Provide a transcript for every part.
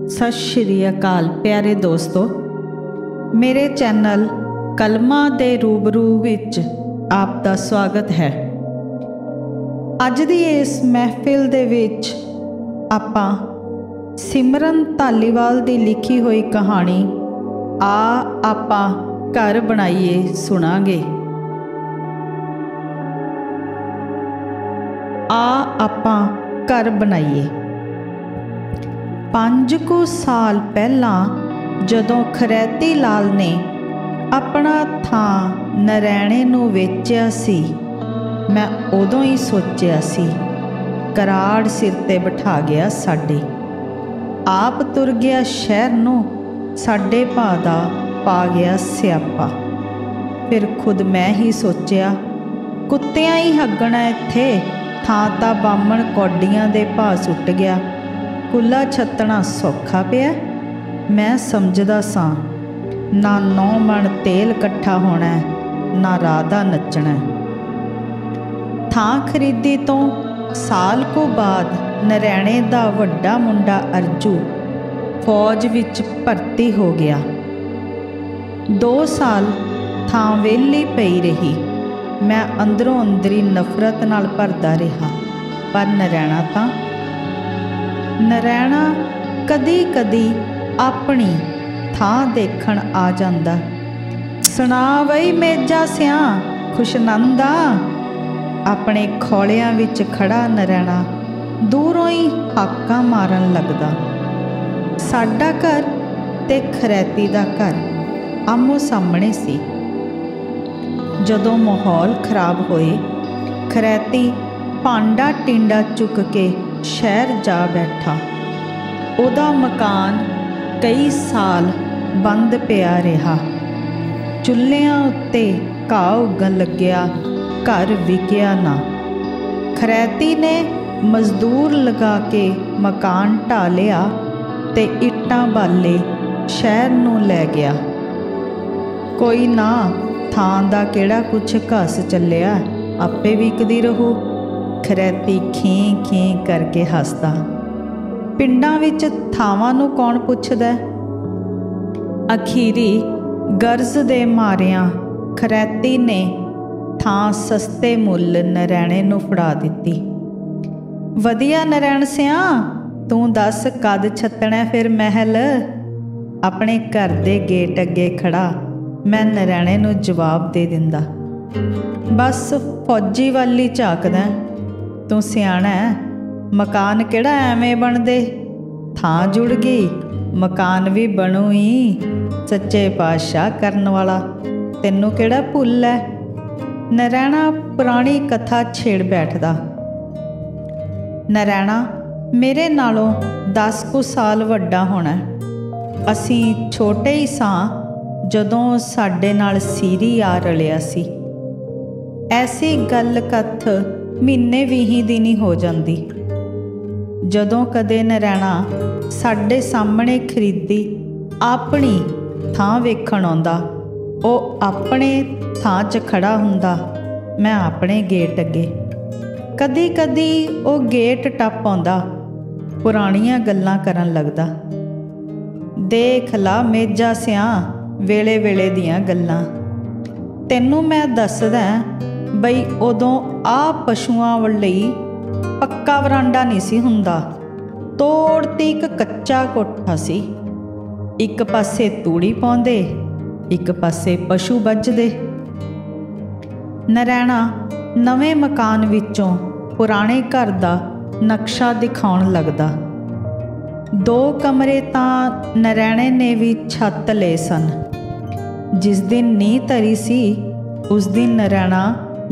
सत श्री अकाल प्यारे दोस्तों, मेरे चैनल कलमां दे रूबरू विच आप दा स्वागत है। अज दी इस महफिल दे विच आपां सिमरन धालीवाल दी लिखी हुई कहानी आपां घर बनाइए सुनांगे। आपां घर बनाइए। 5 कुछ साल पहला जदों खरैती लाल ने अपना थां नरैणे नूं वेचिया सी, मैं उदों ही सोचिया सी कराड़ सिर ते बिठा गया साडे, आप तुर गया शहर नूं, साडे भाऽ दा पा गया स्यापा। फिर खुद मैं ही सोचिया कुत्तियां ही हगना इत्थे, थां तां बामण कौडियां दे भाऽ सुट गया, कुल्ला छत्तना सौखा पिया। मैं समझदा सां ना 9 मण तेल इकट्ठा होना ना राधा नचना। थां खरीदी तो साल को बाद नरैणे दा वड्डा मुंडा अर्जू फौज विच भर्ती हो गया। 2 साल थां वेली पई रही। मैं अंदरों अंदरी नफरत नाल भरदा रहा, पर नरैणा कदी कदी अपनी थां देखण आ जांदा। सुना बई मेजा सिया खुशनंदा, अपने खौलियां विच खड़ा नरैणा दूरों ही हाकां मारन लगदा। साडा घर ते खरैती दा घर आमो सामने सी। जदों माहौल खराब होए, खरैती भांडा टिंडा चुक के शहर जा बैठा। उदा मकान कई साल बंद पिया रहा। चुल्हियां उत्ते घाह उगन लग्या, घर विकिया ना। खरैती ने मजदूर लगा के मकान ढा लिया ते इट्टां बाले शहर नूं लै गया। कोई ना, थां दा किहड़ा कुछ घस चलिया, आपे विकदी रहू। खरैती खीं खीं करके हसदा। पिंडां विच थावां नूं कौन पुछदा। अखीरी गर्ज दे मारियां खरैती ने थां सस्ते मुੱਲ नरैणे नूं फड़ा दित्ती। वधिया नरैण सिया, तूं दस कद छत्तणा फिर महल। अपने घर दे गेट अगे खड़ा मैं नरैणे नूं जवाब दे दिंदा। बस फौजी वाली झाकदा, तू सियाणा है, मकान किहड़ा एवें बनदे। थां जुड़ गई, मकान भी बनू ही। सच्चे पातशाह करन वाला, तैनू किहड़ा भुल है। नरैणा पुरानी कथा छेड़ बैठदा। नरैणा मेरे नालों 10 कुछ साल वड्डा होना। असीं छोटे ही सां जदों साडे नाल सीरी आ रलिया सी। ऐसी गल कथ महीने 20 दिन ही हो जाती। जदों कदे नरैणा साडे सामने खरीदी अपनी थां वेखण आउंदा, ओ अपने थां च खड़ा हुंदा, मैं अपने गेट अगे। कदी कदी ओ गेट टप आउंदा, पुराणियां गल्लां करन लगदा। देख ला मेजा सिया वेले वेले दियां गल्लां, तैनू मैं दसदा बई उदों पशुआं लई पक्का वरांडा नहीं सी हुंदा। तोड़ एक कच्चा कोठा सी। एक पासे तूड़ी पाउंदे, एक पासे पशु बजदे। नरैणा नवें मकान विचों पुराने घर दा नक्शा दिखाउण लगदा। 2 कमरे तां नरैणे ने भी छत ले सन। जिस दिन नींह धरी सी, उस दिन नरैणा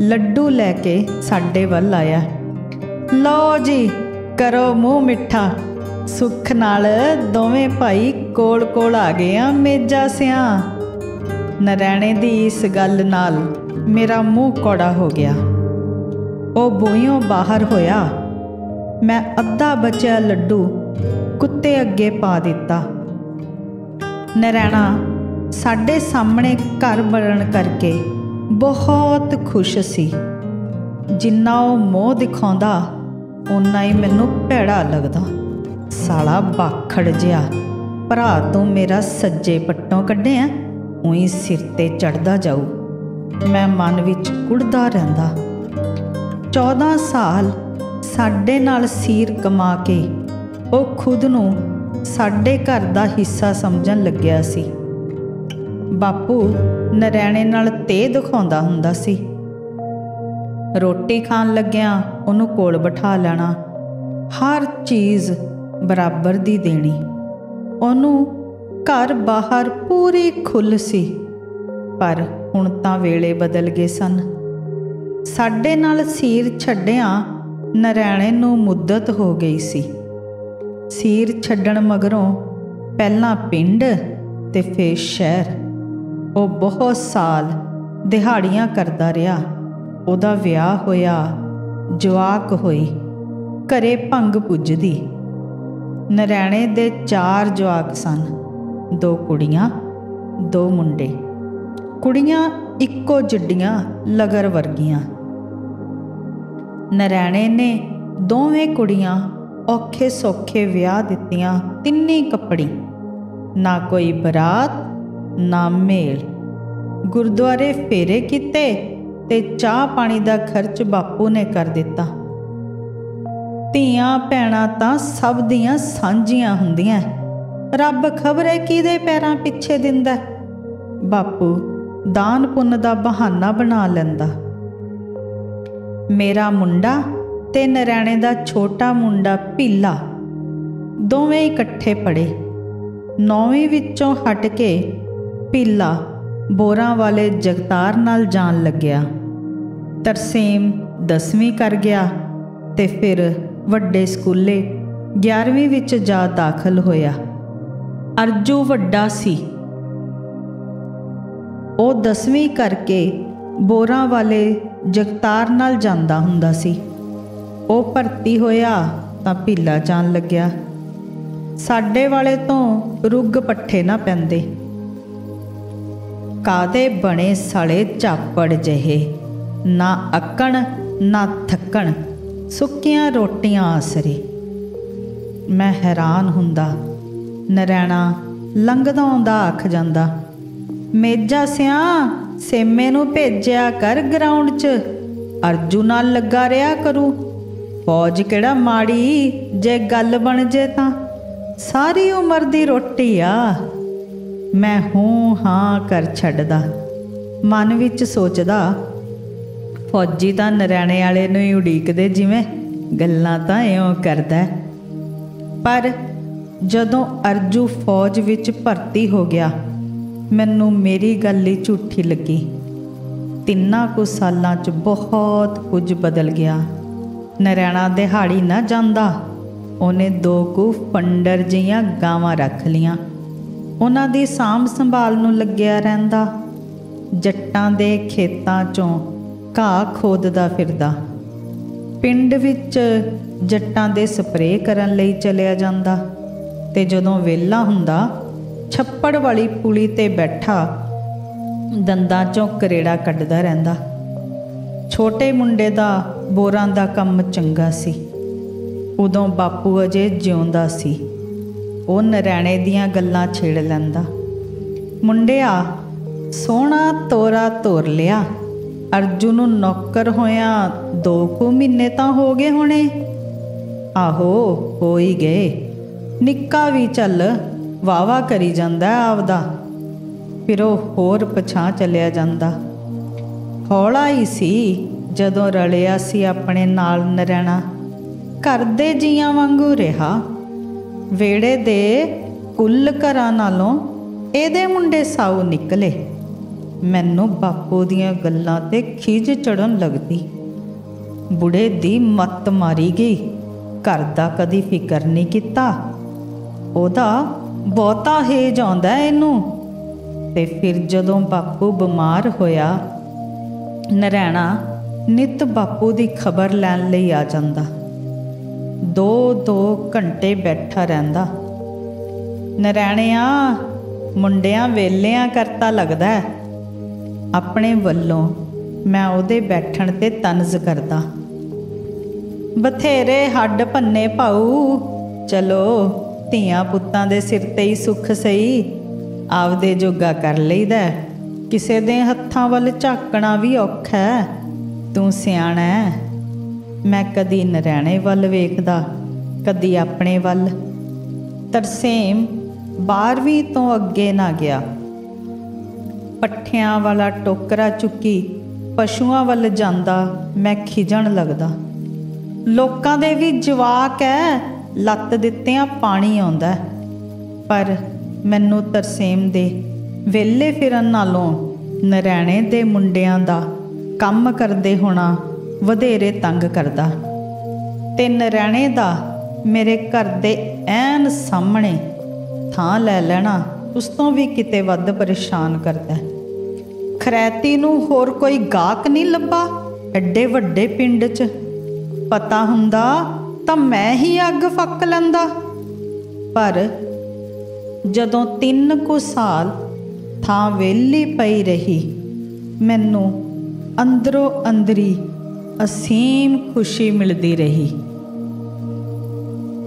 लड्डू लैके साडे वल आया। लो जी करो मूँह मिठा, सुख नाल दोवें भाई कोल कोल आ गए आ मेजा सिया। नरैणे दी इस गल नाल मेरा मूँह कौड़ा हो गया। ओ बूहियों बाहर होया। मैं अद्धा बचा लड्डू कुत्ते अगे पा दिता। नरैणा साडे सामने घर बनन करके बहुत खुश सी। जिन्ना वो मोह दिखाउंदा उन्ना ही मैनू भैड़ा लगदा। ਸਾਲਾ ਬਾਖੜ ਜਿਹਾ, ਭਰਾ ਤੋਂ ਮੇਰਾ ਸੱਜੇ ਪੱਟੋਂ ਕੱਢਿਆ, ਉਹੀ ਸਿਰ ਤੇ ਚੜ੍ਹਦਾ ਜਾਊ। ਮੈਂ ਮਨ ਵਿੱਚ ਕੁੜਦਾ ਰਹਿੰਦਾ। 14 ਸਾਲ ਸਾਡੇ ਨਾਲ ਸੀਰ ਕਮਾ ਕੇ ਉਹ ਖੁਦ ਨੂੰ ਸਾਡੇ ਘਰ ਦਾ ਹਿੱਸਾ ਸਮਝਣ ਲੱਗਿਆ ਸੀ। ਬਾਪੂ ਨਰੈਣੇ ਨਾਲ ਤੇ ਦਿਖਾਉਂਦਾ ਹੁੰਦਾ ਸੀ। ਰੋਟੀ ਖਾਣ ਲੱਗਿਆਂ ਉਹਨੂੰ ਕੋਲ ਬਿਠਾ ਲੈਣਾ, ਹਰ ਚੀਜ਼ ਬਰਾਬਰ ਦੀ ਦੇਣੀ। ਉਹਨੂੰ ਘਰ ਬਾਹਰ ਪੂਰੀ ਖੁੱਲ੍ਹ ਸੀ। ਪਰ ਹੁਣ ਤਾਂ ਵੇਲੇ ਬਦਲ ਗਏ ਸਨ। ਸਾਡੇ ਨਾਲ ਸੀਰ ਛੱਡਿਆਂ ਨਰੈਣੇ ਨੂੰ ਮੁੱਦਤ ਹੋ ਗਈ ਸੀ। ਸੀਰ ਛੱਡਣ ਮਗਰੋਂ ਪਹਿਲਾਂ ਪਿੰਡ ਤੇ ਫਿਰ ਸ਼ਹਿਰ ਉਹ ਬਹੁਤ ਸਾਲ ਦਿਹਾੜੀਆਂ ਕਰਦਾ ਰਿਹਾ। ਉਹਦਾ ਵਿਆਹ ਹੋਇਆ, ਜਵਾਕ ਹੋਈ, ਘਰੇ ਭੰਗ ਪੁੱਜਦੀ। ਨਰੈਣੇ ਦੇ 4 ਜਵਾਕ ਸਨ, 2 ਕੁੜੀਆਂ 2 ਮੁੰਡੇ। ਕੁੜੀਆਂ ਇੱਕੋ ਜਿੱਡੀਆਂ ਲਗਰ ਵਰਗੀਆਂ। ਨਰੈਣੇ ਨੇ ਦੋਵੇਂ ਕੁੜੀਆਂ ਔਖੇ ਸੌਖੇ ਵਿਆਹ ਦਿੱਤੀਆਂ, ਤਿੰਨੀ ਕੱਪੜੀ। ਨਾ ਕੋਈ ਬਰਾਤ ਨਾ ਮੇਲ। ਗੁਰਦੁਆਰੇ ਫੇਰੇ ਕੀਤੇ ਤੇ ਚਾਹ ਪਾਣੀ ਦਾ ਖਰਚ ਬਾਪੂ ਨੇ ਕਰ ਦਿੱਤਾ। ਧੀਆਂ ਭੈਣਾਂ ਤਾਂ ਸਭ ਦੀਆਂ ਸਾਂਝੀਆਂ ਹੁੰਦੀਆਂ, ਰੱਬ ਖਬਰੇ ਕਿਹਦੇ ਪੈਰਾਂ ਪਿੱਛੇ ਦਿੰਦਾ। ਬਾਪੂ ਦਾਨ ਪੁੰਨ ਦਾ ਬਹਾਨਾ ਬਣਾ ਲੈਂਦਾ। ਮੇਰਾ ਮੁੰਡਾ ਤੇ ਨਰੈਣੇ ਦਾ ਛੋਟਾ ਮੁੰਡਾ ਭੀਲਾ ਦੋਵੇਂ ਇਕੱਠੇ ਪੜ੍ਹੇ। 9ਵੀਂ ਵਿੱਚੋਂ ਹਟ ਕੇ ਭੀਲਾ ਬੋਰਾਂ ਵਾਲੇ ਜਗਤਾਰ ਨਾਲ ਜਾਣ ਲੱਗਿਆ। ਤਰਸੇਮ 10ਵੀਂ ਕਰ ਗਿਆ ਤੇ ਫਿਰ ਵੱਡੇ ਸਕੂਲੇ 11ਵੀਂ ਵਿੱਚ ਜਾ ਦਾਖਲ ਹੋਇਆ। ਅਰਜੂ ਵੱਡਾ ਸੀ। ਉਹ 10ਵੀਂ ਕਰਕੇ ਬੋਰਾਂ ਵਾਲੇ ਜਗਤਾਰ ਨਾਲ ਜਾਂਦਾ ਹੁੰਦਾ ਸੀ। ਉਹ ਭਰਤੀ ਹੋਇਆ ਤਾਂ ਭੀਲਾ ਜਾਣ ਲੱਗਿਆ। ਸਾਡੇ ਵਾਲੇ ਤੋਂ ਰੁੱਗ ਪੱਠੇ ਨਾ ਪੈਂਦੇ। ਕਾਦੇ ਬਣੇ ਸਾਲੇ ਝਾਪੜ ਜਿਹੇ, ਨਾ ਅੱਕਣ ਨਾ ਥੱਕਣ, ਸੁੱਕੀਆਂ ਰੋਟੀਆਂ ਆਸਰੇ। ਮੈਂ ਹੈਰਾਨ ਹੁੰਦਾ। ਨਰੈਣਾ ਲੰਘਦਾ ਆਉਂਦਾ ਆਖ ਜਾਂਦਾ, ਮੇਜਾ ਸਿਆਂ ਸੇਮੇ ਨੂੰ ਭੇਜਿਆ ਕਰ ਗਰਾਊਂਡ 'ਚ, ਅਰਜੂ ਨਾਲ ਲੱਗਾ ਰਿਹਾ ਕਰੂ। ਫੌਜ ਕਿਹੜਾ ਮਾੜੀ, ਜੇ ਗੱਲ ਬਣ ਜੇ ਤਾਂ ਸਾਰੀ ਉਮਰ ਦੀ ਰੋਟੀ ਆ। ਮੈਂ ਹੂੰ ਹਾਂ ਕਰ ਛੱਡਦਾ। ਮਨ ਵਿੱਚ ਸੋਚਦਾ, ਫੌਜੀ ਤਾਂ ਨਰੈਣੇ ਵਾਲੇ ਨੂੰ ਹੀ ਉਡੀਕਦੇ, ਜਿਵੇਂ ਗੱਲਾਂ ਤਾਂ ਇਉਂ ਕਰਦਾ। ਪਰ ਜਦੋਂ ਅਰਜੂ ਫੌਜ ਵਿੱਚ ਭਰਤੀ ਹੋ ਗਿਆ, ਮੈਨੂੰ ਮੇਰੀ ਗੱਲ ਹੀ ਝੂਠੀ ਲੱਗੀ। 3 ਕੁ ਸਾਲਾਂ 'ਚ ਬਹੁਤ ਕੁਝ ਬਦਲ ਗਿਆ। ਨਰੈਣਾ ਦਿਹਾੜੀ ਨਾ ਜਾਂਦਾ। ਉਹਨੇ 2 ਕੁ ਫੰਡਰ ਜਿਹੀਆਂ ਗਾਵਾਂ ਰੱਖ ਲੀਆਂ। ਉਹਨਾਂ ਦੀ ਸਾਂਭ ਸੰਭਾਲ ਨੂੰ ਲੱਗਿਆ ਰਹਿੰਦਾ। ਜੱਟਾਂ ਦੇ ਖੇਤਾਂ 'ਚੋਂ ਘਾਹ ਖੋਦਦਾ ਫਿਰਦਾ। ਪਿੰਡ ਵਿੱਚ ਜੱਟਾਂ ਦੇ ਸਪਰੇਅ ਕਰਨ ਲਈ ਚਲਿਆ ਜਾਂਦਾ ਤੇ ਜਦੋਂ ਵਿਹਲਾ ਹੁੰਦਾ, ਛੱਪੜ ਵਾਲੀ ਪੁਲੀ 'ਤੇ ਬੈਠਾ ਦੰਦਾਂ 'ਚੋਂ ਕਰੇੜਾ ਕੱਢਦਾ ਰਹਿੰਦਾ। ਛੋਟੇ ਮੁੰਡੇ ਦਾ ਬੋਰਾਂ ਦਾ ਕੰਮ ਚੰਗਾ ਸੀ। ਉਦੋਂ ਬਾਪੂ ਅਜੇ ਜਿਉਂਦਾ ਸੀ। ਉਹ ਨਰੈਣੇ ਦੀਆਂ ਗੱਲਾਂ ਛੇੜ ਲੈਂਦਾ। ਮੁੰਡਿਆ, ਸੋਹਣਾ ਤੋਰਾ ਤੋਰ ਲਿਆ। ਅਰਜੂ ਨੂੰ ਨੌਕਰ ਹੋਇਆ 2 ਕੁ ਮਹੀਨੇ ਤਾਂ ਹੋ ਗਏ ਹੋਣੇ। ਆਹੋ ਹੋ ਹੀ ਗਏ। ਨਿੱਕਾ ਵੀ ਚੱਲ ਵਾਵਾ ਕਰੀ ਜਾਂਦਾ ਆਪਦਾ। ਫਿਰ ਉਹ ਹੋਰ ਪਛਾਂ ਚਲਿਆ ਜਾਂਦਾ। ਹੌਲਾ ਹੀ ਸੀ ਜਦੋਂ ਰਲਿਆ ਸੀ ਆਪਣੇ ਨਾਲ ਨਰੈਣਾ। ਘਰ ਦੇ ਜੀਆਂ ਵਾਂਗੂ ਰਿਹਾ। ਵੇੜੇ ਦੇ ਕੁੱਲ ਘਰਾਂ ਨਾਲੋਂ ਇਹਦੇ ਮੁੰਡੇ ਸਾਊ ਨਿਕਲੇ। ਮੈਨੂੰ ਬਾਪੂ ਦੀਆਂ ਗੱਲਾਂ 'ਤੇ ਖਿਝ ਚੜ੍ਹਨ ਲੱਗਦੀ। ਬੁੜੇ ਦੀ ਮੱਤ ਮਾਰੀ ਗਈ। ਘਰ ਦਾ ਕਦੀ ਫਿਕਰ ਨਹੀਂ ਕੀਤਾ। ਉਹਦਾ ਬਹੁਤਾ ਹੇਜ ਆਉਂਦਾ ਇਹਨੂੰ। ਤੇ ਫਿਰ ਜਦੋਂ ਬਾਪੂ ਬਿਮਾਰ ਹੋਇਆ, ਨਰੈਣਾ ਨਿੱਤ ਬਾਪੂ ਦੀ ਖਬਰ ਲੈਣ ਲਈ ਆ ਜਾਂਦਾ। 2-2 ਘੰਟੇ ਬੈਠਾ ਰਹਿੰਦਾ। ਨਰੈਣਿਆ, ਮੁੰਡਿਆਂ ਵੇਲਿਆਂ ਕਰਤਾ ਲੱਗਦਾ। ਆਪਣੇ ਵੱਲੋਂ ਮੈਂ ਉਹਦੇ ਬੈਠਣ 'ਤੇ ਤਨਜ਼ ਕਰਦਾ। ਬਥੇਰੇ ਹੱਡ ਭੰਨੇ ਭਾਊ, ਚਲੋ ਧੀਆਂ ਪੁੱਤਾਂ ਦੇ ਸਿਰ ਤੇ ਹੀ ਸੁੱਖ ਸਹੀ, ਆਪਦੇ ਜੋਗਾ ਕਰ ਲਈਦਾ, ਕਿਸੇ ਦੇ ਹੱਥਾਂ ਵੱਲ ਝਾਕਣਾ ਵੀ ਔਖਾ ਹੈ। ਤੂੰ ਸਿਆਣਾ ਹੈ। ਮੈਂ ਕਦੀ ਨਰੈਣੇ ਵੱਲ ਵੇਖਦਾ, ਕਦੀ ਆਪਣੇ ਵੱਲ। ਤਰਸੇਮ 12ਵੀਂ ਤੋਂ ਅੱਗੇ ਨਾ ਗਿਆ। ਪੱਠਿਆਂ ਵਾਲਾ ਟੋਕਰਾ ਚੁੱਕੀ ਪਸ਼ੂਆਂ ਵੱਲ ਜਾਂਦਾ ਮੈਂ ਖਿਜਣ ਲੱਗਦਾ। ਲੋਕਾਂ ਦੇ ਵੀ ਜਵਾਕ ਹੈ, ਲੱਤ ਦਿੱਤਿਆਂ ਪਾਣੀ ਆਉਂਦਾ, ਪਰ ਮੈਨੂੰ ਤਰਸੇਮ ਦੇ ਵਿਹਲੇ ਫਿਰਨ ਨਾਲੋਂ ਨਰੈਣੇ ਦੇ ਮੁੰਡਿਆਂ ਦਾ ਕੰਮ ਕਰਦੇ ਹੋਣਾ ਵਧੇਰੇ ਤੰਗ ਕਰਦਾ। ਤੇ ਨਰੈਣੇ ਦਾ ਮੇਰੇ ਘਰ ਦੇ ਐਨ ਸਾਹਮਣੇ ਥਾਂ ਲੈ ਲੈਣਾ ਉਸ ਤੋਂ ਵੀ ਕਿਤੇ ਵੱਧ ਪਰੇਸ਼ਾਨ ਕਰਦਾ। ਖਰੈਤੀ ਨੂੰ ਹੋਰ ਕੋਈ ਗਾਹਕ ਨਹੀਂ ਲੱਭਾ ਐਡੇ ਵੱਡੇ ਪਿੰਡ 'ਚ। ਪਤਾ ਹੁੰਦਾ ਤਾਂ ਮੈਂ ਹੀ ਅੱਗ ਫੱਕ ਲੈਂਦਾ। ਪਰ ਜਦੋਂ 3 ਕੁ ਸਾਲ ਥਾਂ ਵਿਹਲੀ ਪਈ ਰਹੀ, ਮੈਨੂੰ ਅੰਦਰੋਂ ਅੰਦਰੀ ਅਸੀਮ ਖੁਸ਼ੀ ਮਿਲਦੀ ਰਹੀ।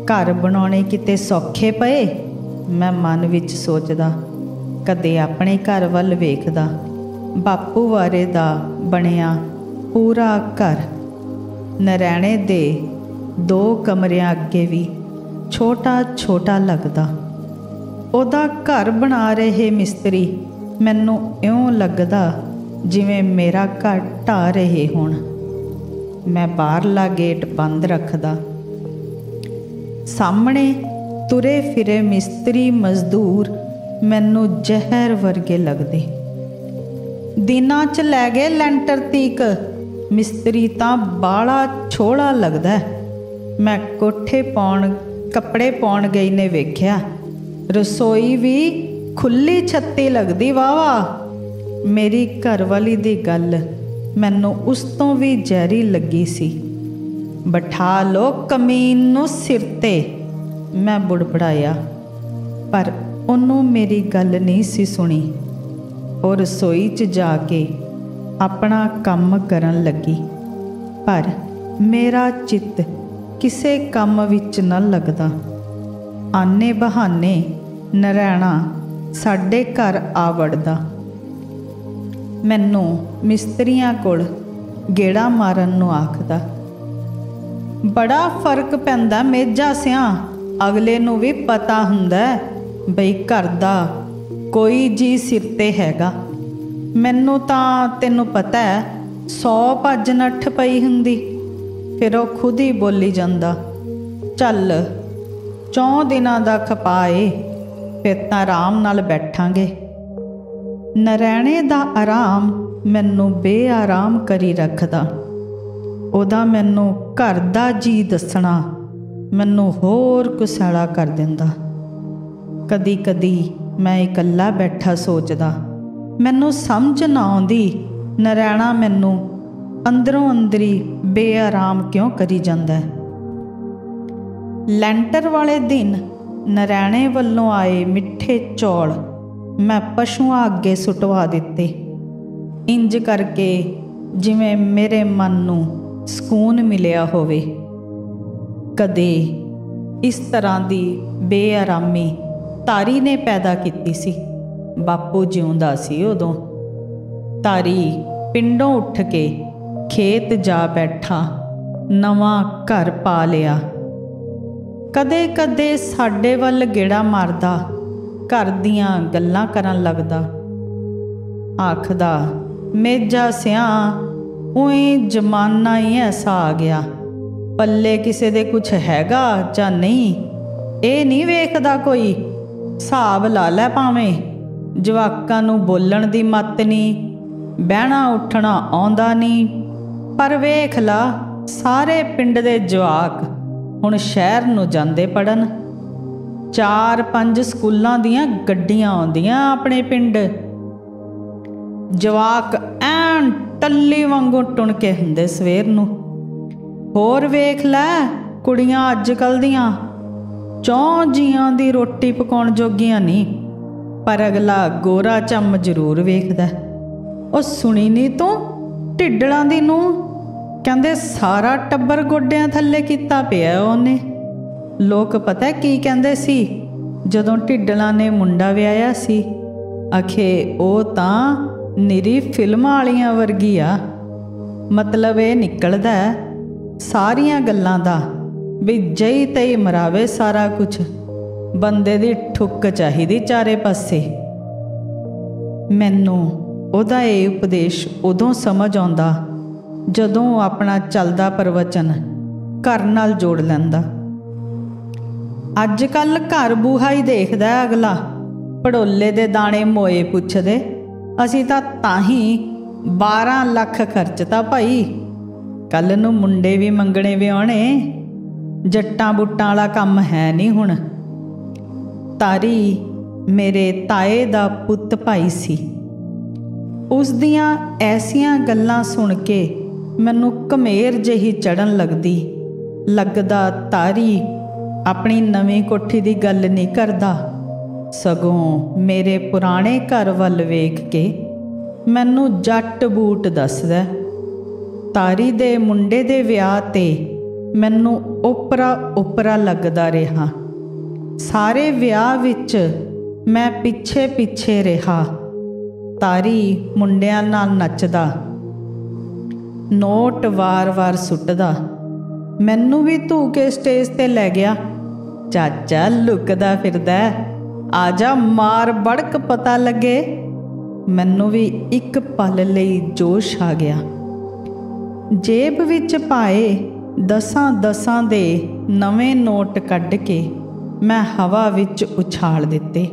ਘਰ ਬਣਾਉਣੇ ਕਿਤੇ ਸੌਖੇ ਪਏ, ਮੈਂ ਮਨ ਵਿੱਚ ਸੋਚਦਾ। ਕਦੇ ਆਪਣੇ ਘਰ ਵੱਲ ਵੇਖਦਾ। ਬਾਪੂ ਵਾਰੇ ਦਾ ਬਣਿਆ ਪੂਰਾ ਘਰ ਨਰੈਣੇ ਦੇ 2 ਕਮਰਿਆਂ ਅੱਗੇ ਵੀ ਛੋਟਾ ਛੋਟਾ ਲੱਗਦਾ। ਉਹਦਾ ਘਰ ਬਣਾ ਰਹੇ ਮਿਸਤਰੀ ਮੈਨੂੰ ਇਉਂ ਲੱਗਦਾ ਜਿਵੇਂ ਮੇਰਾ ਘਰ ਢਾਹ ਰਹੇ ਹੋਣ। ਮੈਂ ਬਾਹਰਲਾ ਗੇਟ ਬੰਦ ਰੱਖਦਾ। ਸਾਹਮਣੇ ਤੁਰੇ ਫਿਰੇ ਮਿਸਤਰੀ ਮਜ਼ਦੂਰ ਮੈਨੂੰ ਜ਼ਹਿਰ ਵਰਗੇ ਲੱਗਦੇ। ਦਿਨਾਂ 'ਚ ਲੈ ਗਏ ਲੈਂਟਰ ਤੀਕ, ਮਿਸਤਰੀ ਤਾਂ ਬਾਹਲਾ ਛੋਹਲਾ ਲੱਗਦਾ। ਮੈਂ ਕੋਠੇ ਕੱਪੜੇ ਪਾਉਣ ਗਈ ਨੇ ਵੇਖਿਆ, ਰਸੋਈ ਵੀ ਖੁੱਲ੍ਹੀ ਛੱਤੀ ਲੱਗਦੀ ਵਾਹਵਾ। ਮੇਰੀ ਘਰਵਾਲੀ ਦੀ ਗੱਲ ਮੈਨੂੰ ਉਸ ਤੋਂ ਵੀ ਜ਼ਹਿਰੀ ਲੱਗੀ ਸੀ। ਬਿਠਾ ਲੋ ਕਮੀਨ ਨੂੰ ਸਿਰ ਤੇ, ਮੈਂ ਬੁੜਬੜਾਇਆ, ਪਰ ਉਹਨੂੰ ਮੇਰੀ ਗੱਲ ਨਹੀਂ ਸੀ ਸੁਣੀ। ਉਹ ਰਸੋਈ 'ਚ ਜਾ ਕੇ ਆਪਣਾ ਕੰਮ ਕਰਨ ਲੱਗੀ, ਪਰ ਮੇਰਾ ਚਿੱਤ ਕਿਸੇ ਕੰਮ ਵਿੱਚ ਨਾ ਲੱਗਦਾ। ਆਨੇ ਬਹਾਨੇ ਨਰੈਣਾ ਸਾਡੇ ਘਰ ਆ ਵੜਦਾ। ਮੈਨੂੰ ਮਿਸਤਰੀਆਂ ਕੋਲ ਗੇੜਾ ਮਾਰਨ ਨੂੰ ਆਖਦਾ। ਬੜਾ ਫਰਕ ਪੈਂਦਾ ਮੇਜਾ ਸਿਆਂ, ਅਗਲੇ ਨੂੰ ਵੀ ਪਤਾ ਹੁੰਦਾ ਬਈ ਘਰ ਦਾ ਕੋਈ ਜੀ ਸਿਰ ਤੇ ਹੈਗਾ। ਮੈਨੂੰ ਤਾਂ ਤੈਨੂੰ ਪਤਾ 100 ਭੱਜ ਨੱਠ ਪਈ ਹੁੰਦੀ। ਫਿਰ ਉਹ ਖੁਦ ਹੀ ਬੋਲੀ ਜਾਂਦਾ, ਚੱਲ 4 ਦਿਨਾਂ ਦਾ ਖਪਾਏ, ਫਿਰ ਤਾਂ ਆਰਾਮ ਨਾਲ ਬੈਠਾਂਗੇ। ਨਰੈਣੇ ਦਾ ਆਰਾਮ ਮੈਨੂੰ ਬੇਆਰਾਮ ਕਰੀ ਰੱਖਦਾ। ਉਹਦਾ ਮੈਨੂੰ ਘਰ ਦਾ ਜੀ ਦੱਸਣਾ ਮੈਨੂੰ ਹੋਰ ਕੁਸੈਲਾ ਕਰ ਦਿੰਦਾ। ਕਦੀ ਕਦੀ ਮੈਂ ਇਕੱਲਾ ਬੈਠਾ ਸੋਚਦਾ, ਮੈਨੂੰ ਸਮਝ ਨਾ ਆਉਂਦੀ ਨਰੈਣਾ ਮੈਨੂੰ ਅੰਦਰੋਂ ਅੰਦਰੀ ਬੇਆਰਾਮ ਕਿਉਂ ਕਰੀ ਜਾਂਦਾ। ਲੈਂਟਰ ਵਾਲੇ ਦਿਨ ਨਰੈਣੇ ਵੱਲੋਂ ਆਏ ਮਿੱਠੇ ਚੌਲ ਮੈਂ ਪਸ਼ੂਆਂ ਅੱਗੇ ਸੁਟਵਾ ਦਿੱਤੇ, ਇੰਜ ਕਰਕੇ ਜਿਵੇਂ ਮੇਰੇ ਮਨ ਨੂੰ ਸਕੂਨ ਮਿਲਿਆ ਹੋਵੇ। ਕਦੇ ਇਸ ਤਰ੍ਹਾਂ ਦੀ ਬੇਆਰਾਮੀ ਤਾਰੀ ਨੇ ਪੈਦਾ ਕੀਤੀ ਸੀ। ਬਾਪੂ ਜਿਉਂਦਾ ਸੀ ਉਦੋਂ। ਤਾਰੀ ਪਿੰਡੋਂ ਉੱਠ ਕੇ ਖੇਤ ਜਾ ਬੈਠਾ, ਨਵਾਂ ਘਰ ਪਾ ਲਿਆ। ਕਦੇ ਕਦੇ ਸਾਡੇ ਵੱਲ ਗੇੜਾ ਮਾਰਦਾ, ਘਰ ਦੀਆਂ ਗੱਲਾਂ ਕਰਨ ਲੱਗਦਾ। ਆਖਦਾ, ਮੇਜਾ ਸਿਆਂ ਉਹੀ ਜ਼ਮਾਨਾ ਹੀ ਐਸਾ ਆ ਗਿਆ, ਪੱਲੇ ਕਿਸੇ ਦੇ ਕੁਛ ਹੈਗਾ ਜਾਂ ਨਹੀਂ ਇਹ ਨਹੀਂ ਵੇਖਦਾ ਕੋਈ। ਹਿਸਾਬ ਲਾ ਲੈ ਭਾਵੇਂ, ਜਵਾਕਾਂ ਨੂੰ ਬੋਲਣ ਦੀ ਮੱਤ ਨਹੀਂ, ਬਹਿਣਾ ਉੱਠਣਾ ਆਉਂਦਾ ਨਹੀਂ। ਪਰ ਵੇਖ ਲਾ, ਸਾਰੇ ਪਿੰਡ ਦੇ ਜਵਾਕ ਹੁਣ ਸ਼ਹਿਰ ਨੂੰ ਜਾਂਦੇ ਪੜ੍ਹਨ। 4-5 ਸਕੂਲਾਂ ਦੀਆਂ ਗੱਡੀਆਂ ਆਉਂਦੀਆਂ ਆਪਣੇ ਪਿੰਡ। ਜਵਾਕ ਐਨ ਟੱਲੀ ਵਾਂਗੂ ਟੁਣ ਕੇ ਹੁੰਦੇ ਸਵੇਰ ਨੂੰ। ਹੋਰ ਵੇਖ ਲੈ, ਕੁੜੀਆਂ ਅੱਜ ਕੱਲ੍ਹ ਦੀਆਂ 4 ਜੀਆਂ ਦੀ ਰੋਟੀ ਪਕਾਉਣ ਜੋਗੀਆਂ ਨਹੀਂ, ਪਰ ਅਗਲਾ ਗੋਰਾ ਚੰਮ ਜ਼ਰੂਰ ਵੇਖਦਾ। ਉਹ ਸੁਣੀ ਨਹੀਂ ਤੂੰ ਢਿੱਡਲਾਂ ਦੀ ਨੂੰ, ਕਹਿੰਦੇ ਸਾਰਾ ਟੱਬਰ ਗੋਡਿਆਂ ਥੱਲੇ ਕੀਤਾ ਪਿਆ ਉਹਨੇ। ਲੋਕ ਪਤਾ ਕੀ ਕਹਿੰਦੇ ਸੀ ਜਦੋਂ ਢਿੱਡਲਾਂ ਨੇ ਮੁੰਡਾ ਵਿਆਹਿਆ ਸੀ? ਅਖੇ ਉਹ ਤਾਂ ਨਿਰੀ ਫਿਲਮਾਂ ਵਾਲੀਆਂ ਵਰਗੀ ਆ। ਮਤਲਬ ਇਹ ਨਿਕਲਦਾ ਸਾਰੀਆਂ ਗੱਲਾਂ ਦਾ ਵੀ ਜਈ ਤਈ ਮਰਾਵੇ ਸਾਰਾ ਕੁਛ। ਬੰਦੇ ਦੀ ਠੁੱਕ ਚਾਹੀਦੀ ਚਾਰੇ ਪਾਸੇ। ਮੈਨੂੰ ਉਹਦਾ ਇਹ ਉਪਦੇਸ਼ ਉਦੋਂ ਸਮਝ ਆਉਂਦਾ ਜਦੋਂ ਆਪਣਾ ਚੱਲਦਾ ਪ੍ਰਵਚਨ ਘਰ ਨਾਲ ਜੋੜ ਲੈਂਦਾ। ਅੱਜ ਕੱਲ੍ਹ ਘਰ ਬੂਹਾ ਹੀ ਦੇਖਦਾ ਅਗਲਾ। ਪੜੋਲੇ ਦੇ ਦਾਣੇ ਮੋਏ ਪੁੱਛਦੇ। ਅਸੀਂ ਤਾਂ ਹੀ 12 ਲੱਖ ਖਰਚਤਾ ਭਾਈ। ਕੱਲ੍ਹ ਨੂੰ ਮੁੰਡੇ ਵੀ ਮੰਗਣੇ ਵਿਆਹੁਣੇ। ਜੱਟਾਂ ਬੁੱਟਾਂ ਵਾਲਾ ਕੰਮ ਹੈ ਨਹੀਂ ਹੁਣ। ਤਾਰੀ ਮੇਰੇ ਤਾਏ ਦਾ ਪੁੱਤ ਭਾਈ ਸੀ। ਉਸ ਦੀਆਂ ਐਸੀਆਂ ਗੱਲਾਂ ਸੁਣ ਕੇ ਮੈਨੂੰ ਘਮੇਰ ਜਿਹੀ ਚੜ੍ਹਨ ਲੱਗਦਾ ਤਾਰੀ ਆਪਣੀ ਨਵੀਂ ਕੋਠੀ ਦੀ ਗੱਲ ਨਹੀਂ ਕਰਦਾ, ਸਗੋਂ ਮੇਰੇ ਪੁਰਾਣੇ ਘਰ ਵੱਲ ਵੇਖ ਕੇ ਮੈਨੂੰ ਜੱਟ ਬੂਟ ਦੱਸਦਾ। ਤਾਰੀ ਦੇ ਮੁੰਡੇ ਦੇ ਵਿਆਹ 'ਤੇ ਮੈਨੂੰ ਓਪਰਾ ਲੱਗਦਾ ਰਿਹਾ। ਸਾਰੇ ਵਿਆਹ ਵਿੱਚ ਮੈਂ ਪਿੱਛੇ ਰਿਹਾ। ਤਾਰੀ ਮੁੰਡਿਆਂ ਨਾਲ ਨੱਚਦਾ, ਨੋਟ ਵਾਰ ਸੁੱਟਦਾ। ਮੈਨੂੰ ਵੀ ਧੂ ਕੇ ਸਟੇਜ 'ਤੇ ਲੈ ਗਿਆ। ਚਾਚਾ ਲੁਕਦਾ ਫਿਰਦਾ, ਆ ਜਾ ਮਾਰ ਬੜਕ ਪਤਾ ਲੱਗੇ। ਮੈਨੂੰ ਵੀ ਇੱਕ ਪਲ ਲਈ ਜੋਸ਼ ਆ ਗਿਆ। ਜੇਬ ਵਿੱਚ ਪਾਏ 10 ਦੇ ਨਵੇਂ ਨੋਟ ਕੱਢ ਕੇ ਮੈਂ ਹਵਾ ਵਿੱਚ ਉਛਾਲ ਦਿੱਤੇ।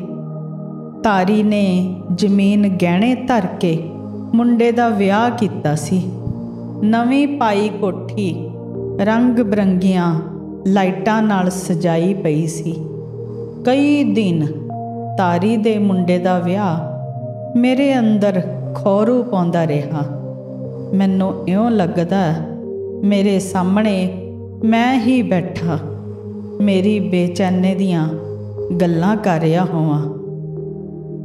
ਤਾਰੀ ਨੇ ਜ਼ਮੀਨ ਗਹਿਣੇ ਧਰ ਕੇ ਮੁੰਡੇ ਦਾ ਵਿਆਹ ਕੀਤਾ ਸੀ। ਨਵੀਂ ਪਾਈ ਕੋਠੀ ਰੰਗ ਬਰੰਗੀਆਂ ਲਾਈਟਾਂ ਨਾਲ ਸਜਾਈ ਪਈ ਸੀ। ਕਈ ਦਿਨ ਤਾਰੀ ਦੇ ਮੁੰਡੇ ਦਾ ਵਿਆਹ ਮੇਰੇ ਅੰਦਰ ਖੌਰੂ ਪਾਉਂਦਾ ਰਿਹਾ। ਮੈਨੂੰ ਇਉਂ ਲੱਗਦਾ ਮੇਰੇ ਸਾਹਮਣੇ ਮੈਂ ਹੀ ਬੈਠਾ ਮੇਰੀ ਬੇਚੈਨੀ ਦੀਆਂ ਗੱਲਾਂ ਕਰ ਰਿਹਾ ਹੋਵਾਂ।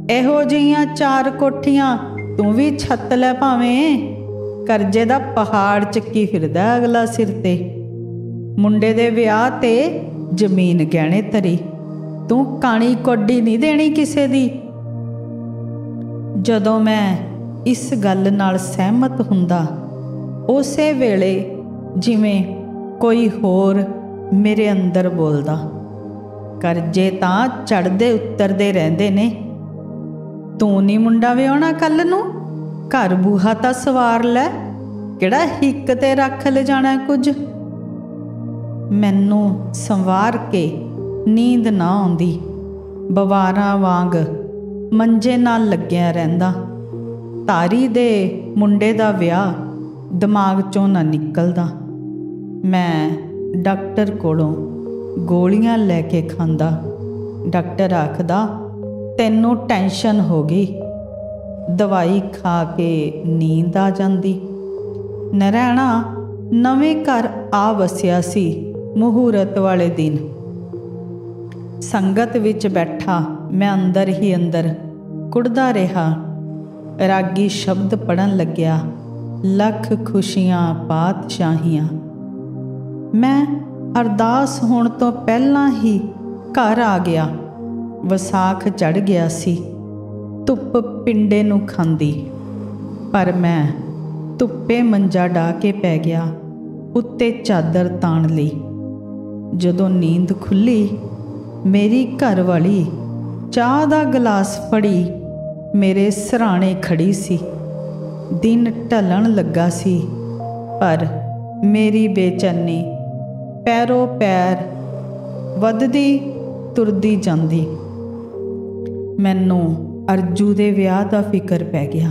ਇਹੋ ਜਿਹੀਆਂ 4 ਕੋਠੀਆਂ ਤੂੰ ਵੀ ਛੱਤ ਲੈ ਭਾਵੇਂ। ਕਰਜ਼ੇ ਦਾ ਪਹਾੜ ਚੱਕੀ ਫਿਰਦਾ ਅਗਲਾ ਸਿਰ 'ਤੇ। ਮੁੰਡੇ ਦੇ ਵਿਆਹ 'ਤੇ ਜ਼ਮੀਨ ਗਹਿਣੇ ਧਰੀ, ਤੂੰ ਕਾਣੀ ਕੋਡੀ ਨਹੀਂ ਦੇਣੀ ਕਿਸੇ ਦੀ। ਜਦੋਂ ਮੈਂ ਇਸ ਗੱਲ ਨਾਲ ਸਹਿਮਤ ਹੁੰਦਾ, ਉਸੇ ਵੇਲੇ ਜਿਵੇਂ ਕੋਈ ਹੋਰ ਮੇਰੇ ਅੰਦਰ ਬੋਲਦਾ, ਕਰਜ਼ੇ ਤਾਂ ਚੜ੍ਹਦੇ ਉਤਰਦੇ ਰਹਿੰਦੇ ਨੇ। ਤੂੰ ਨਹੀਂ ਮੁੰਡਾ ਵਿਆਹੁਣਾ ਕੱਲ੍ਹ ਨੂੰ, ਘਰ ਬੂਹਾ ਤਾਂ ਸਵਾਰ ਲੈ, ਕਿਹੜਾ ਹਿੱਕ 'ਤੇ ਰੱਖ ਲਿਜਾਣਾ ਕੁਝ। ਮੈਨੂੰ ਸੰਵਾਰ ਕੇ ਨੀਂਦ ਨਾ ਆਉਂਦੀ, ਬਵਾਰਾਂ ਵਾਂਗ ਮੰਜੇ ਨਾਲ ਲੱਗਿਆ ਰਹਿੰਦਾ। ਤਾਰੀ ਦੇ ਮੁੰਡੇ ਦਾ ਵਿਆਹ ਦਿਮਾਗ 'ਚੋਂ ਨਾ ਨਿਕਲਦਾ। ਮੈਂ ਡਾਕਟਰ ਕੋਲੋਂ ਗੋਲੀਆਂ ਲੈ ਕੇ ਖਾਂਦਾ। ਡਾਕਟਰ ਆਖਦਾ, ਤੈਨੂੰ ਟੈਨਸ਼ਨ ਹੋ ਗਈ। ਦਵਾਈ ਖਾ ਕੇ ਨੀਂਦ ਆ ਜਾਂਦੀ। ਨਰੈਣਾ ਨਵੇਂ ਘਰ ਆ ਵਸਿਆ ਸੀ ਮਹੂਰਤ ਵਾਲੇ ਦਿਨ। ਸੰਗਤ ਵਿੱਚ ਬੈਠਾ ਮੈਂ ਅੰਦਰ ਹੀ ਅੰਦਰ ਕੁੜਦਾ ਰਿਹਾ। ਰਾਗੀ ਸ਼ਬਦ ਪੜ੍ਹਨ ਲੱਗਿਆ, ਲੱਖ ਖੁਸ਼ੀਆਂ ਪਾਤਸ਼ਾਹੀਆਂ। ਮੈਂ ਅਰਦਾਸ ਹੋਣ ਤੋਂ ਪਹਿਲਾਂ ਹੀ ਘਰ ਆ ਗਿਆ। ਵਿਸਾਖ ਚੜ੍ਹ ਗਿਆ ਸੀ। ਧੁੱਪ ਪਿੰਡੇ ਨੂੰ ਖਾਂਦੀ, ਪਰ ਮੈਂ ਧੁੱਪੇ ਮੰਜਾ ਢਾ ਕੇ ਪੈ ਗਿਆ, ਉੱਤੇ ਚਾਦਰ ਤਾਣ ਲਈ। ਜਦੋਂ ਨੀਂਦ ਖੁੱਲ੍ਹੀ, ਮੇਰੀ ਘਰਵਾਲੀ ਚਾਹ ਦਾ ਗਲਾਸ ਫੜੀ ਮੇਰੇ ਸਿਰਹਾਣੇ ਖੜੀ ਸੀ। ਦਿਨ ਢਲਣ ਲੱਗਾ ਸੀ, ਪਰ ਮੇਰੀ ਬੇਚੈਨੀ ਪੈਰੋਂ ਪੈਰ ਵੱਧਦੀ ਤੁਰਦੀ ਜਾਂਦੀ। ਮੈਨੂੰ ਅਰਜੂ ਦੇ ਵਿਆਹ ਦਾ ਫਿਕਰ ਪੈ ਗਿਆ।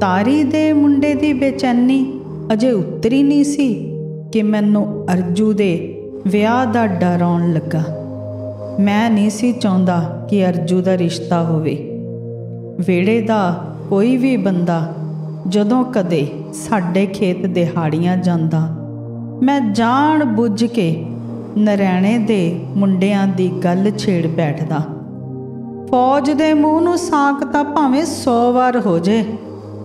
ਤਾਰੀ ਦੇ ਮੁੰਡੇ ਦੀ ਬੇਚੈਨੀ ਅਜੇ ਉਤਰੀ ਨਹੀਂ ਸੀ ਕਿ ਮੈਨੂੰ ਅਰਜੂ ਦੇ ਵਿਆਹ ਦਾ ਡਰ ਆਉਣ ਲੱਗਾ। ਮੈਂ ਨਹੀਂ ਸੀ ਚਾਹੁੰਦਾ ਕਿ ਅਰਜੂ ਦਾ ਰਿਸ਼ਤਾ ਹੋਵੇ। ਵਿਹੜੇ ਦਾ ਕੋਈ ਵੀ ਬੰਦਾ ਜਦੋਂ ਕਦੇ ਸਾਡੇ ਖੇਤ ਦਿਹਾੜੀਆਂ ਜਾਂਦਾ, ਮੈਂ ਜਾਣ ਬੁੱਝ ਕੇ ਨਰੈਣੇ ਦੇ ਮੁੰਡਿਆਂ ਦੀ ਗੱਲ ਛੇੜ ਬੈਠਦਾ। ਫੌਜ ਦੇ ਮੂੰਹ ਨੂੰ ਸਾਕ ਤਾਂ ਭਾਵੇਂ 100 ਵਾਰ ਹੋ ਜੇ,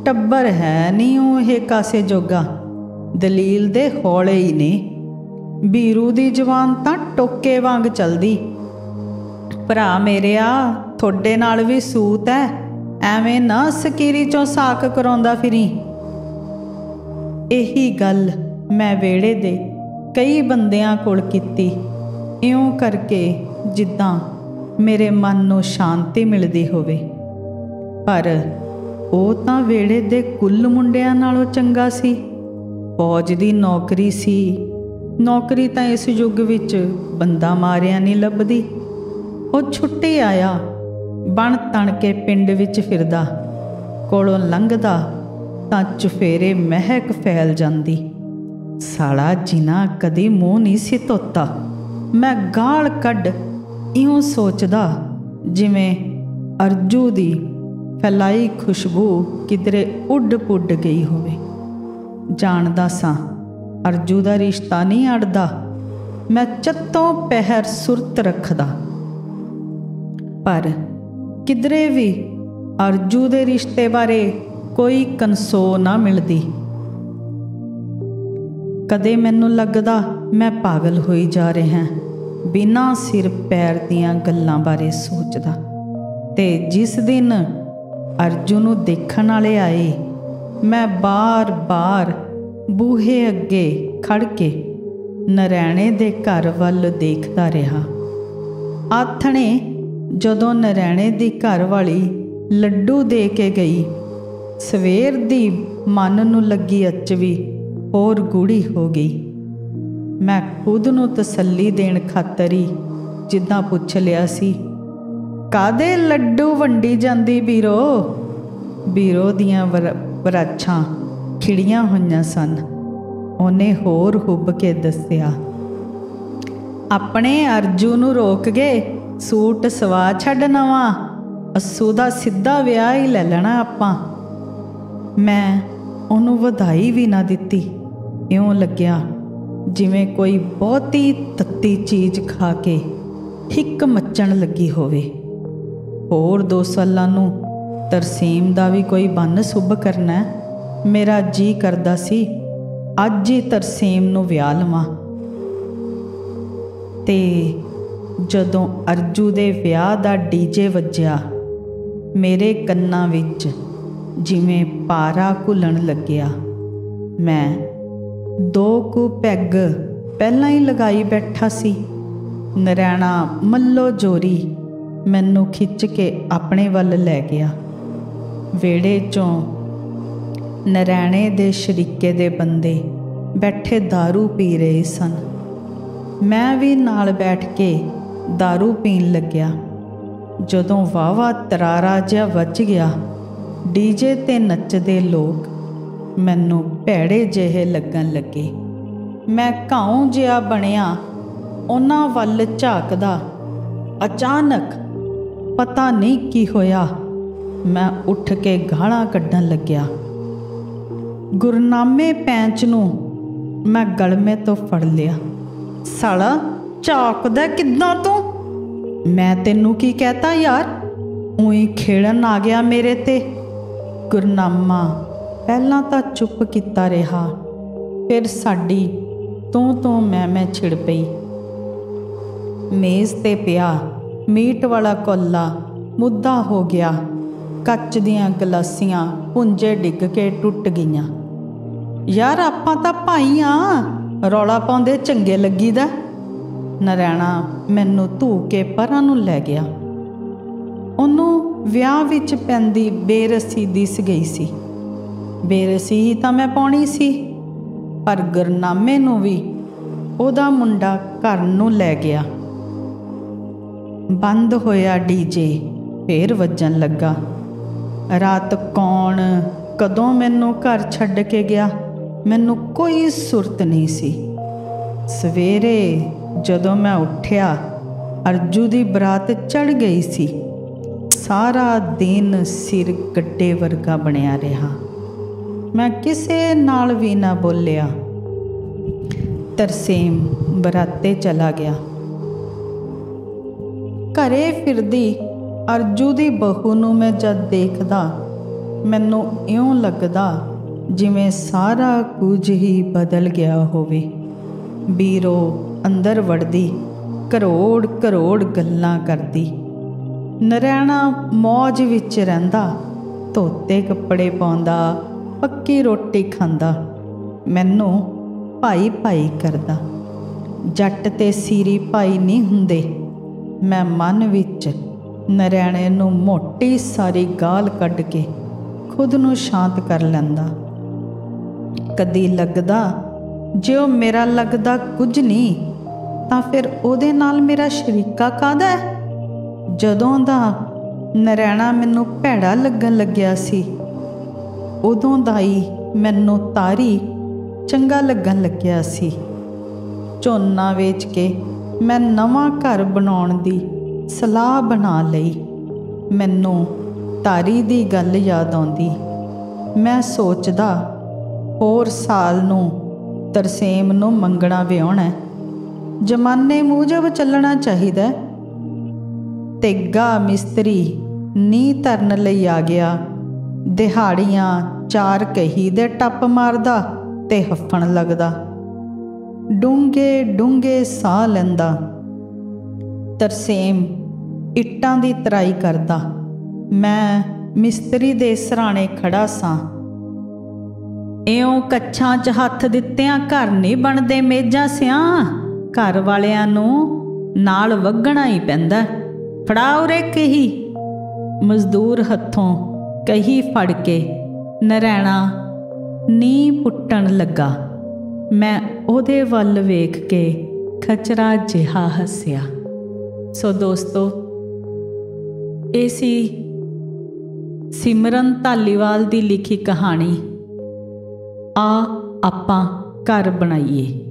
ਟੱਬਰ ਹੈ ਨਹੀਂ ਉਹ ਇਹ ਕਾਸੇ ਜੋਗਾ। ਦਲੀਲ ਦੇ ਹੌਲੇ ਹੀ ਨੇ। ਵੀਰੂ ਦੀ ਜ਼ੁਬਾਨ ਤਾਂ ਟੋਕੇ ਵਾਂਗ ਚਲਦੀ। ਭਰਾ ਮੇਰਿਆ, ਤੁਹਾਡੇ ਨਾਲ ਵੀ ਸੂਤ ਹੈ, ਐਵੇਂ ਨਾ ਸਕੀਰੀ ਚੋਂ ਸਾਕ ਕਰਾਉਂਦਾ ਫਿਰੀ। ਇਹੀ ਗੱਲ ਮੈਂ ਵਿਹੜੇ ਦੇ ਕਈ ਬੰਦਿਆਂ ਕੋਲ ਕੀਤੀ, ਇਉਂ ਕਰਕੇ ਜਿੱਦਾਂ ਮੇਰੇ ਮਨ ਨੂੰ ਸ਼ਾਂਤੀ ਮਿਲਦੀ ਹੋਵੇ। ਪਰ ਉਹ ਤਾਂ ਵਿਹੜੇ ਦੇ ਕੁੱਲ ਮੁੰਡਿਆਂ ਨਾਲੋਂ ਚੰਗਾ ਸੀ। ਫੌਜ ਦੀ ਨੌਕਰੀ ਸੀ। ਨੌਕਰੀ ਤਾਂ ਇਸ ਯੁੱਗ ਵਿੱਚ ਬੰਦਾ ਮਾਰਿਆ ਨਹੀਂ ਲੱਭਦੀ। ਉਹ ਛੁੱਟੀ ਆਇਆ, ਬਣ ਤਣ ਕੇ ਪਿੰਡ ਵਿੱਚ ਫਿਰਦਾ, ਕੋਲੋਂ ਲੰਘਦਾ ਤਾਂ ਚੁਫੇਰੇ ਮਹਿਕ ਫੈਲ ਜਾਂਦੀ। ਸਾਲਾ ਜਿਨਾ ਕਦੀ ਮੂੰਹ ਨਹੀਂ ਸੀ ਧੋਤਾ। ਮੈਂ ਗਾਲ ਕੱਢ ਇਉਂ ਸੋਚਦਾ ਜਿਵੇਂ ਅਰਜੂ ਦੀ ਫੈਲਾਈ ਖੁਸ਼ਬੂ ਕਿਧਰੇ ਉੱਡ ਪੁੱਡ ਗਈ ਹੋਵੇ। ਜਾਣਦਾ ਸਾਂ ਅਰਜੂ ਦਾ ਰਿਸ਼ਤਾ ਨਹੀਂ ਅੜਦਾ। ਮੈਂ ਚੱਤੋਂ ਪਹਿਰ ਸੁਰਤ ਰੱਖਦਾ, ਪਰ ਕਿਧਰੇ ਵੀ ਅਰਜੂ ਦੇ ਰਿਸ਼ਤੇ ਬਾਰੇ ਕੋਈ ਕਨਸੋ ਨਾ ਮਿਲਦੀ। ਕਦੇ ਮੈਨੂੰ ਲੱਗਦਾ ਮੈਂ ਪਾਗਲ ਹੋਈ ਜਾ ਰਿਹਾ, ਬਿਨਾਂ ਸਿਰ ਪੈਰ ਦੀਆਂ ਗੱਲਾਂ ਬਾਰੇ ਸੋਚਦਾ। ਤੇ ਜਿਸ ਦਿਨ ਅਰਜੂ ਨੂੰ ਦੇਖਣ ਵਾਲੇ ਆਏ, ਮੈਂ ਬਾਰ-ਬਾਰ ਬੂਹੇ ਅੱਗੇ ਖੜ ਕੇ ਨਰੈਣੇ ਦੇ ਘਰ ਵੱਲ ਦੇਖਦਾ ਰਿਹਾ। ਆਥਣੇ ਜਦੋਂ ਨਰੈਣੇ ਦੀ ਘਰ ਵਾਲੀ ਲੱਡੂ ਦੇ ਕੇ ਗਈ, ਸਵੇਰ ਦੀ ਮਨ ਨੂੰ ਲੱਗੀ ਅਚਵੀ ਹੋਰ ਗੂੜੀ ਹੋ ਗਈ। ਮੈਂ ਖੁਦ ਨੂੰ ਤਸੱਲੀ ਦੇਣ ਖਾਤਰ ਹੀ ਜਿੱਦਾਂ ਪੁੱਛ ਲਿਆ ਸੀ, ਕਾਹਦੇ ਲੱਡੂ ਵੰਡੀ ਜਾਂਦੀ ਵੀਰੋ? ਵੀਰੋ ਦੀਆਂ ਵਰਾਛਾਂ ਖਿੜੀਆਂ ਹੋਈਆਂ ਸਨ। ਉਹਨੇ ਹੋਰ ਹੁੱਬ ਕੇ ਦੱਸਿਆ, ਆਪਣੇ ਅਰਜੂ ਨੂੰ ਰੋਕ ਗਏ, ਸੂਟ ਸਵਾ ਛੱਡ ਨਵਾਂ, ਅੱਸੂ ਦਾ ਸਿੱਧਾ ਵਿਆਹ ਹੀ ਲੈ ਲੈਣਾ ਆਪਾਂ। ਮੈਂ ਉਹਨੂੰ ਵਧਾਈ ਵੀ ਨਾ ਦਿੱਤੀ। ਇਉਂ ਲੱਗਿਆ ਜਿਵੇਂ ਕੋਈ ਬਹੁਤੀ ਤੱਤੀ ਚੀਜ਼ ਖਾ ਕੇ ਹਿੱਕ ਮੱਚਣ ਲੱਗੀ ਹੋਵੇ। ਹੋਰ 2 ਸਾਲਾਂ ਨੂੰ ਤਰਸੀਮ ਦਾ ਵੀ ਕੋਈ ਬੰਨ ਸੁਭ ਕਰਨਾ। ਮੇਰਾ ਜੀ ਕਰਦਾ ਸੀ ਅੱਜ ਹੀ ਤਰਸੀਮ ਨੂੰ ਵਿਆਹ ਲਵਾਂ। ਤੇ ਜਦੋਂ ਅਰਜੂ ਦੇ ਵਿਆਹ ਦਾ ਡੀਜੇ ਵੱਜਿਆ, ਮੇਰੇ ਕੰਨਾਂ ਵਿੱਚ ਜਿਵੇਂ ਪਾਰਾ ਘੁਲਣ ਲੱਗਿਆ। ਮੈਂ 2 ਕੁ ਪੈਗ ਪਹਿਲਾਂ ਹੀ ਲਗਾਈ ਬੈਠਾ ਸੀ। ਨਰੈਣਾ ਮੱਲੋ ਜੋਰੀ ਮੈਨੂੰ ਖਿੱਚ ਕੇ ਆਪਣੇ ਵੱਲ ਲੈ ਗਿਆ। ਵਿਹੜੇ 'ਚੋਂ ਨਰੈਣੇ ਦੇ ਸ਼ਰੀਕੇ ਦੇ ਬੰਦੇ ਬੈਠੇ ਦਾਰੂ ਪੀ ਰਹੇ ਸਨ। ਮੈਂ ਵੀ ਨਾਲ ਬੈਠ ਕੇ ਦਾਰੂ ਪੀਣ ਲੱਗਿਆ। ਜਦੋਂ ਵਾਹਵਾ ਤਰਾਰਾ ਜਿਹਾ ਵੱਜ ਗਿਆ, ਡੀਜੇ 'ਤੇ ਨੱਚਦੇ ਲੋਕ ਮੈਨੂੰ ਭੈੜੇ ਜਿਹੇ ਲੱਗਣ ਲੱਗੇ। ਮੈਂ ਘਾਉ ਜਿਹਾ ਬਣਿਆ ਉਹਨਾਂ ਵੱਲ ਝਾਕਦਾ। ਅਚਾਨਕ ਪਤਾ ਨਹੀਂ ਕੀ ਹੋਇਆ, ਮੈਂ ਉੱਠ ਕੇ ਗਾਲਾਂ ਕੱਢਣ ਲੱਗਿਆ। ਗੁਰਨਾਮੇ ਪੈਂਚ ਨੂੰ ਮੈਂ ਗਲਮੇ ਤੋਂ ਫੜ ਲਿਆ। ਸਾਲਾ ਝਾਕਦਾ ਕਿੱਦਾਂ ਤੂੰ? ਮੈਂ ਤੈਨੂੰ ਕੀ ਕਹਿਤਾ ਯਾਰ? ਊਂ ਖੇੜਨ ਆ ਗਿਆ ਮੇਰੇ ਤੇ। ਗੁਰਨਾਮਾ ਪਹਿਲਾਂ ਤਾਂ ਚੁੱਪ ਕੀਤਾ ਰਿਹਾ, ਫਿਰ ਸਾਡੀ ਤੂੰ ਮੈਂ ਛਿੜ ਪਈ। ਮੇਜ਼ 'ਤੇ ਪਿਆ ਮੀਟ ਵਾਲਾ ਕੌਲਾ ਮੁੱਦਾ ਹੋ ਗਿਆ। ਕੱਚ ਦੀਆਂ ਗਲਾਸੀਆਂ ਪੁੰਜੇ ਡਿੱਗ ਕੇ ਟੁੱਟ ਗਈਆਂ। ਯਾਰ ਆਪਾਂ ਤਾਂ ਭਾਈ ਆ, ਰੌਲਾ ਪਾਉਂਦੇ ਚੰਗੇ ਲੱਗੀਦਾ। ਨਰੈਣਾ ਮੈਨੂੰ ਧੂ ਕੇ ਪਰਾਂ ਨੂੰ ਲੈ ਗਿਆ। ਉਹਨੂੰ ਵਿਆਹ ਵਿੱਚ ਪੈਂਦੀ ਬੇਰਸੀ ਦਿਸ ਗਈ ਸੀ। ਬੇਰਸੀ ਤਾਂ ਮੈਂ ਪਾਉਣੀ ਸੀ, ਪਰ ਗੁਰਨਾਮੇ ਨੂੰ ਵੀ ਉਹਦਾ ਮੁੰਡਾ ਘਰ ਨੂੰ ਲੈ ਗਿਆ। ਬੰਦ ਹੋਇਆ ਡੀਜੇ, ਫੇਰ ਵੱਜਣ ਲੱਗਾ। ਰਾਤ ਕੌਣ ਕਦੋਂ ਮੈਨੂੰ ਘਰ ਛੱਡ ਕੇ ਗਿਆ, ਮੈਨੂੰ ਕੋਈ ਸੁਰਤ ਨਹੀਂ ਸੀ। ਸਵੇਰੇ ਜਦੋਂ ਮੈਂ ਉੱਠਿਆ, ਅਰਜੂ ਦੀ ਬਰਾਤ ਚੜ੍ਹ ਗਈ ਸੀ। ਸਾਰਾ ਦਿਨ ਸਿਰ ਗੱਡੇ ਵਰਗਾ ਬਣਿਆ ਰਿਹਾ। ਮੈਂ ਕਿਸੇ ਨਾਲ ਵੀ ਨਾ ਬੋਲਿਆ। ਤਰਸੇਮ ਬਰਾਤੇ ਚਲਾ ਗਿਆ। ਘਰੇ ਫਿਰਦੀ ਅਰਜੂ ਦੀ ਬਹੂ ਨੂੰ ਮੈਂ ਜਦ ਦੇਖਦਾ, ਮੈਨੂੰ ਇਉਂ ਲੱਗਦਾ ਜਿਵੇਂ ਸਾਰਾ ਕੁਝ ਹੀ ਬਦਲ ਗਿਆ ਹੋਵੇ। ਬੀਰੋ ਅੰਦਰ ਵੜਦੀ ਕਰੋੜ ਕਰੋੜ ਗੱਲਾਂ ਕਰਦੀ। ਨਰੈਣਾ ਮੌਜ ਵਿੱਚ ਰਹਿੰਦਾ, ਧੋਤੇ ਕੱਪੜੇ ਪਾਉਂਦਾ, ਪੱਕੀ ਰੋਟੀ ਖਾਂਦਾ, ਮੈਨੂੰ ਭਾਈ ਭਾਈ ਕਰਦਾ। ਜੱਟ ਤੇ ਸੀਰੀ ਭਾਈ ਨਹੀਂ ਹੁੰਦੇ। ਮੈਂ ਮਨ ਵਿੱਚ ਨਰੈਣੇ ਨੂੰ ਮੋਟੀ ਸਾਰੀ ਗਾਲ ਕੱਢ ਕੇ ਖੁਦ ਨੂੰ ਸ਼ਾਂਤ ਕਰ ਲੈਂਦਾ। ਕਦੀ ਲੱਗਦਾ ਜੇ ਉਹ ਮੇਰਾ ਲੱਗਦਾ ਕੁਝ ਨਹੀਂ ਤਾਂ ਫਿਰ ਉਹਦੇ ਨਾਲ ਮੇਰਾ ਸ਼ਰੀਕਾ ਕਾਹਦਾ ਹੈ। ਜਦੋਂ ਦਾ ਨਰੈਣਾ ਮੈਨੂੰ ਭੈੜਾ ਲੱਗਣ ਲੱਗਿਆ ਸੀ, ਉਦੋਂ ਦਾ ਹੀ ਮੈਨੂੰ ਤਾਰੀ ਚੰਗਾ ਲੱਗਣ ਲੱਗਿਆ ਸੀ। ਝੋਨਾ ਵੇਚ ਕੇ ਮੈਂ ਨਵਾਂ ਘਰ ਬਣਾਉਣ ਦੀ ਸਲਾਹ ਬਣਾ ਲਈ। ਮੈਨੂੰ ਤਾਰੀ ਦੀ ਗੱਲ ਯਾਦ ਆਉਂਦੀ। ਮੈਂ ਸੋਚਦਾ ਹੋਰ ਸਾਲ ਨੂੰ ਤਰਸੇਮ ਨੂੰ ਮੰਗਣਾ ਵਿਆਹੁਣਾ। ਜ਼ਮਾਨੇ ਮੂਜਬ ਚੱਲਣਾ ਚਾਹੀਦਾ। ਤੇਗਾ ਮਿਸਤਰੀ ਨੀਂਹ ਧਰਨ ਲਈ ਆ ਗਿਆ। ਦਿਹਾੜੀਆਂ 4 ਕਹੀ ਦੇ ਟੱਪ ਮਾਰਦਾ ਤੇ ਹੱਫਣ ਲੱਗਦਾ। ਡੂੰਘੇ ਡੂੰਘੇ ਸਾਹ ਲੈਂਦਾ। ਤਰਸੇਮ ਇੱਟਾਂ ਦੀ ਤਰਾਈ ਕਰਦਾ। ਮੈਂ ਮਿਸਤਰੀ ਦੇ ਸਰਾਣੇ ਖੜਾ ਸਾਂ। ਇਉਂ ਕੱਛਾਂ 'ਚ ਹੱਥ ਦਿੱਤਿਆਂ ਘਰ ਨਹੀਂ ਬਣਦੇ ਮੇਜ਼ਾਂ ਸਿਆਂ। ਘਰ ਵਾਲਿਆਂ ਨੂੰ ਨਾਲ ਵਗਣਾ ਹੀ ਪੈਂਦਾ। ਫੜਾ ਉਰੇ ਕਹੀ। ਮਜ਼ਦੂਰ ਹੱਥੋਂ ਕਹੀ ਫੜ ਕੇ ਨਰੈਣਾ ਨੀਂਹ ਪੁੱਟਣ ਲੱਗਾ। ਮੈਂ ਉਹਦੇ ਵੱਲ ਵੇਖ ਕੇ ਖਚਰਾ ਜਿਹਾ ਹੱਸਿਆ। ਸੋ ਦੋਸਤੋ, ਇਹ ਸੀ ਸਿਮਰਨ ਧਾਲੀਵਾਲ ਦੀ ਲਿਖੀ ਕਹਾਣੀ ਆ ਆਪਾਂ ਘਰ ਬਣਾਈਏ।